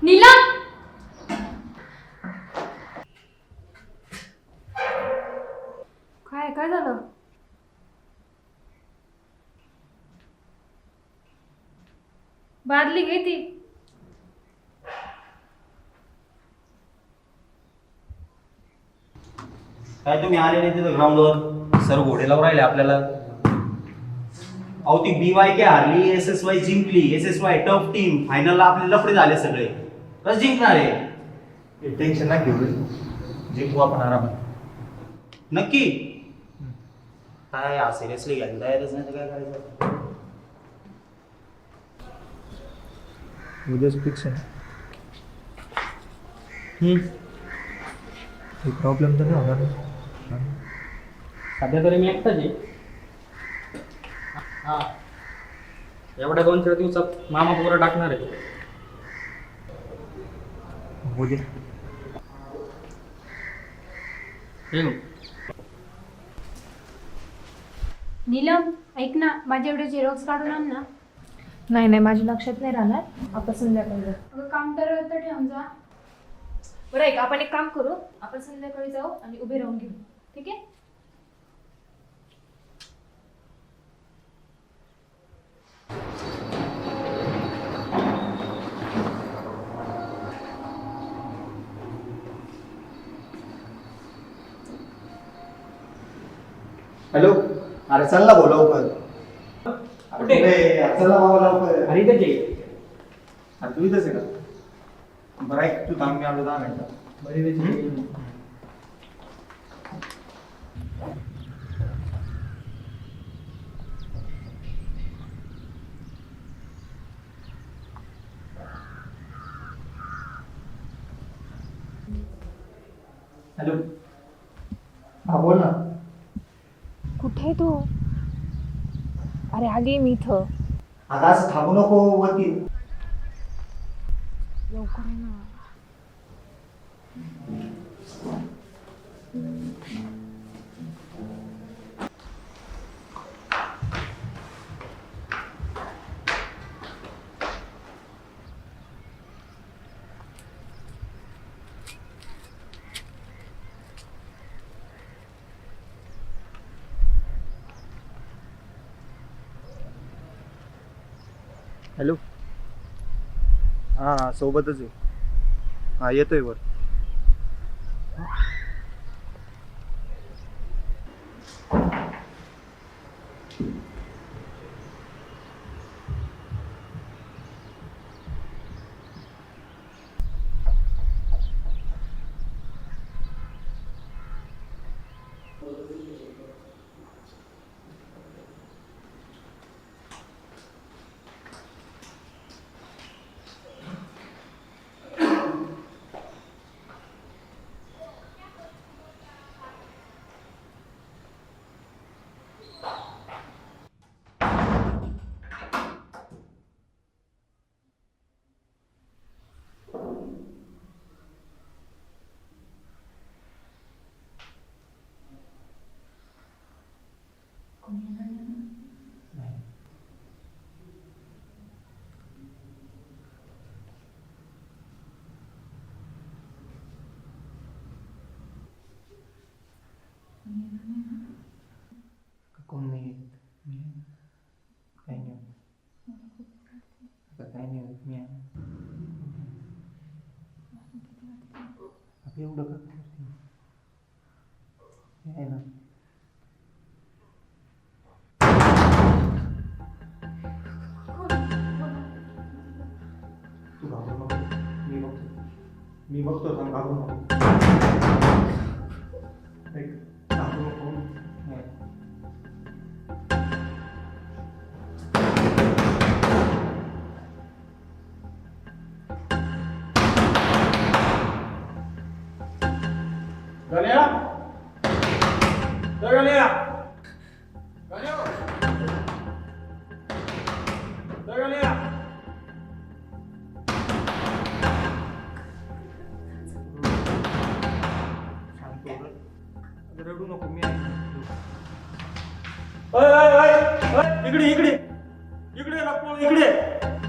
नीलम काय झालं? बादली घे ती. काय तुम्ही आले नाही तिथं ग्राउंडवर? सर घोडेला राहिले आपल्याला. अहो ती BYK हारली, SSY जिंकली. SSY टफ टीम, फायनलला आपले लफडे झाले सगळे. कसं जिंकणार आहे? टेन्शन ना घेऊ, जिंकू आपण आरामात. नक्की? काय सिरियसली घ्यायला तयारच नाही तर काय करायचं? उद्याच फिक्स आहे. प्रॉब्लेम तर नाही होणार ना? सध्या तरी मी एकटाच आहे. हा, एवढ्या 2-4 दिवसात मामा पोरं टाकणार आहे. उद्या नीलम ऐक ना, माझे एवढे झेरॉक्स काढून आण ना. नाही नाही, माझ्या लक्षात नाही राहणार. आपण संध्याकाळी जाऊ. अगं काउंटरवर तर ठेवून जा. बरं आहे का, आपण एक काम करू, आपण संध्याकाळी जाऊ आणि उभे राहून घेऊ. ठीक आहे? हॅलो. अरे चल ना भाऊ लवकर. कुठे? चल ना बाबा लवकर. अरे इथंच आहे. अरे तू इथंच आहे का? बरं ऐक, तू थांब, मी आलो 10 मिनिटं. हॅलो. हा बोल ना. कुठे आहे तू? अरे आली मी इथं. आता असं थांबू नको वरती. लवकर आहे ना. हॅलो. हां सोबतच आहे. हां येतोय वर. कोण नाही काही नाही आता काही नाही होत. मी आता एवढं करते आहे ना. तू घाबरू नको, मी बघतो थांब, घाबरू नको. घाबरू नको. गण्या, गण्या, गण्या, गण्या. रडू नको, मी इकडे इकडे इकडे पळू, इकडे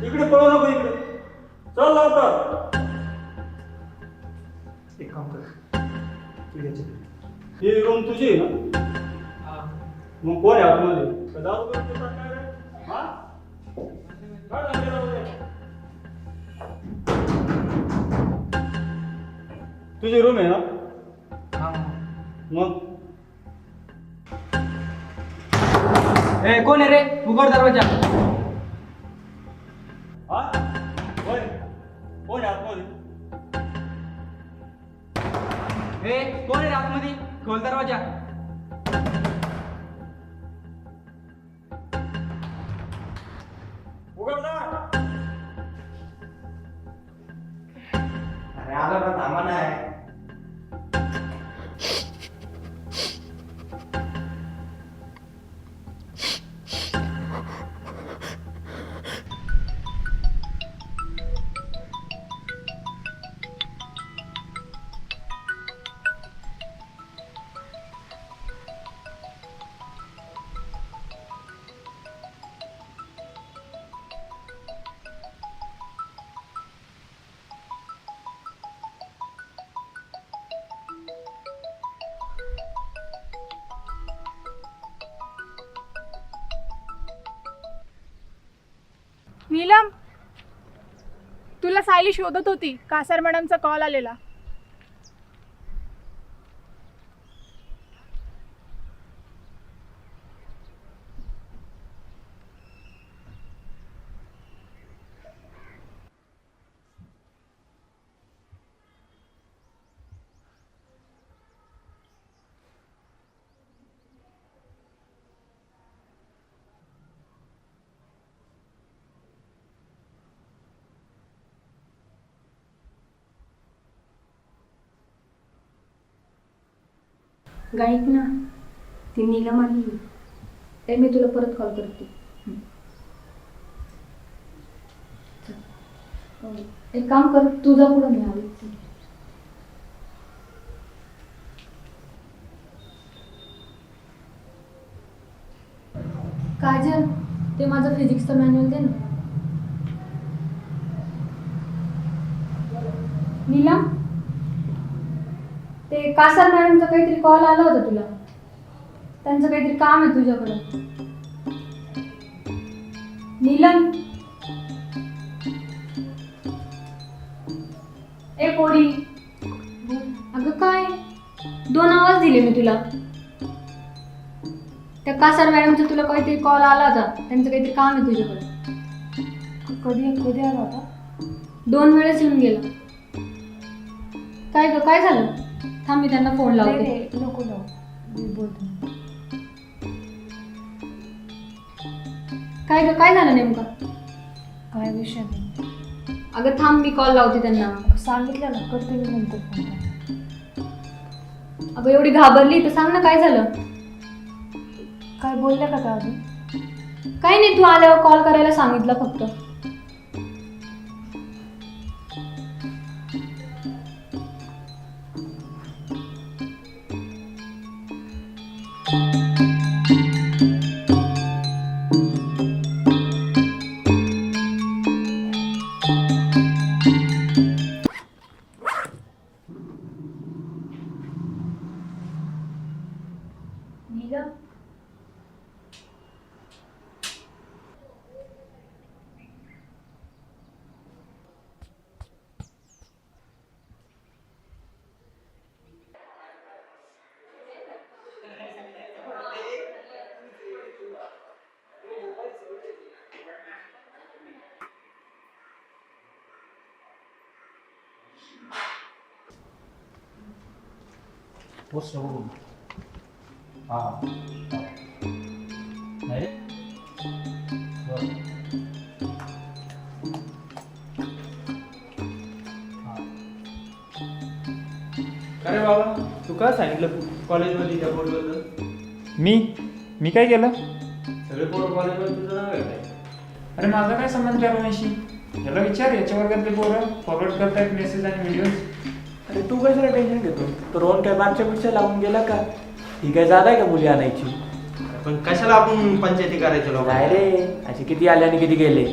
इकडे पळू नको. इकडे चल लवकर. एक काम कर, तू याच्या ही रूम तुझी आहे ना? मग कोण आहे आतमध्ये? का दारू पिऊन पितात काय रे? हा? काय झालं रे? तुझी रूम आहे ना? मग ए कोण आहे रे? उघड दरवाजा. हा? होय. कोण आहे आतमध्ये? ए कोण आहे रे आतमध्ये? खोल दरवाजा. उघड ना. अरे आला ना, थांबा ना. नीलम, तुला सायली शोधत होती. कासार मॅडमचा कॉल आलेला. गाईक ना, ती नीलम आली. ते मी तुला परत कॉल करते. एक काम कर, तुझा पुढं मी आले. काजल, ते माझं फिजिक्सचं मॅन्युअल दे ना. नीलम, ते कासार मॅडमचा काहीतरी कॉल आला होता तुला. त्यांचं काहीतरी काम आहे तुझ्याकडं. नीलम, ए पोरी. अगं काय, 2 आवाज दिले मी तुला. त्या कासार मॅडमचा तुला काहीतरी कॉल आला होता. त्यांचं काहीतरी काम आहे तुझ्याकडं. कधी आला होता? 2 वेळेस येऊन गेला. काय ग, काय झालं? थांब, मी त्यांना फोन लावते. नको लावू, मी बोलते. काय ग, काय झालं नेमकं? काय विषय नाही. अगं थांब, मी कॉल लावते त्यांना. सांगितलं ना, करते मी नंतर फोन. अगं एवढी घाबरली तर सांग ना, काय झालं? काय बोलल्या का त्या अजून? काही नाही, तू आल्यावर कॉल करायला सांगितलं फक्त. पोस्ट बघून. हां नाही बरं. अरे बाबा, तू काय सांगितलं कॉलेजमध्ये त्या बोर्डबद्दल? मी काय केलं? सगळे पोरं कॉलेजमध्ये तुझं नाव आहे काय? अरे माझा काय संबंध त्या रमेशशी? याला विचार, याच्या वर्गातले पोरं फॉरवर्ड करतायत मेसेज आणि व्हिडिओज. अरे तू कशाला टेन्शन घेतो? तो रोहन काय मागच्या पेक्षा लावून गेला का? ही काय जागा आहे का मुली आणायची? पण कशाला आपण पंचायती करायचे लोक? काय रे, असे किती आले आणि किती गेले?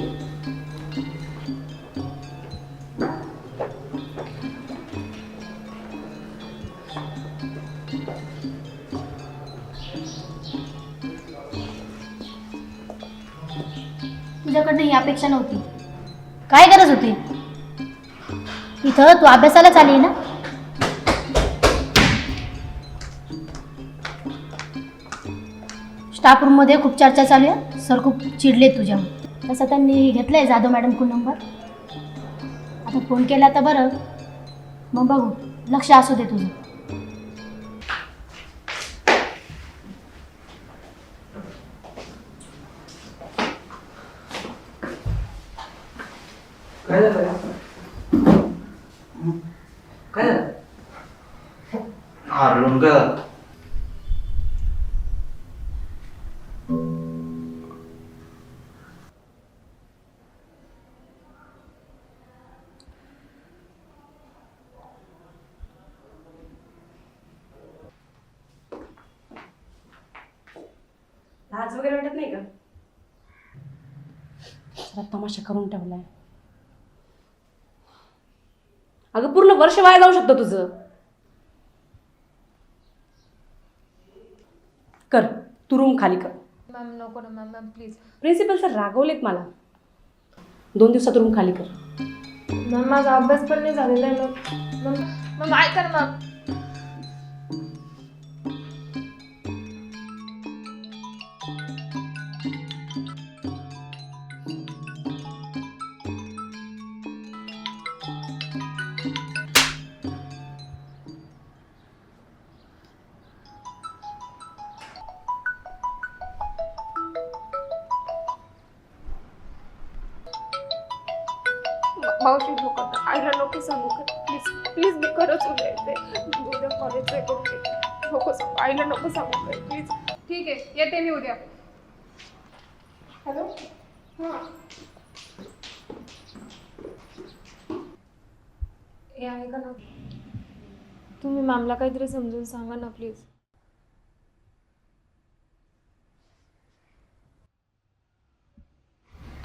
तुझ्याकडनं ही अपेक्षा नव्हती. काय गरज होती इथं? तू अभ्यासालाच आली ना. स्टाफ रूम मध्ये खूप चर्चा चालू आहे. सर खूप चिडले तुझ्यावर. तसं त्यांनी घेतलंय जाधव मॅडमकडून नंबर. आता फोन केला तर बरं, मग बघू. लक्ष असू दे तुझं. काय झालं? काय झालं? हारलून का? लाज वगैरे वाटत नाही का? जरा तमाशा करून ठेवलाय. अगं पूर्ण वर्ष वाया जाऊ शकतं तुझं. कर, तू रूम खाली कर. मॅम नको ना ma'am, ma'am please. Principal sir रागवलेत मला. 2 दिवसात रूम खाली कर. मॅम माझा अभ्यास पण नाही झालेला आहे. मॅम मॅम ऐका ना मॅम. मावशी नको, आईला नको सांगू. प्लीज प्लीज, मी खरंच उद्या येते. उद्या कॉलेजचं हे करून घेते. नको सांगू, आईला नको सांगू काय प्लीज. ठीक आहे, येते मी उद्या. हॅलो हां, हे आहे का ना? तुम्ही मॅमला काहीतरी समजून सांगा ना प्लीज.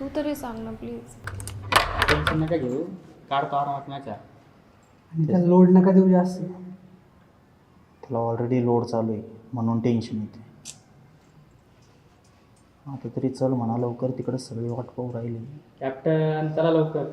तू तरी सांग ना प्लीज. टेन्शन नका घेऊ, काढतो आरामात माझ्या. आणि त्याला लोड नका देऊ जास्त. त्याला ऑलरेडी लोड चालू आहे म्हणून टेन्शन येते. आता तरी चल म्हणा लवकर, तिकडे सगळी वाट पाहू राहिली. कॅप्टन चला लवकर.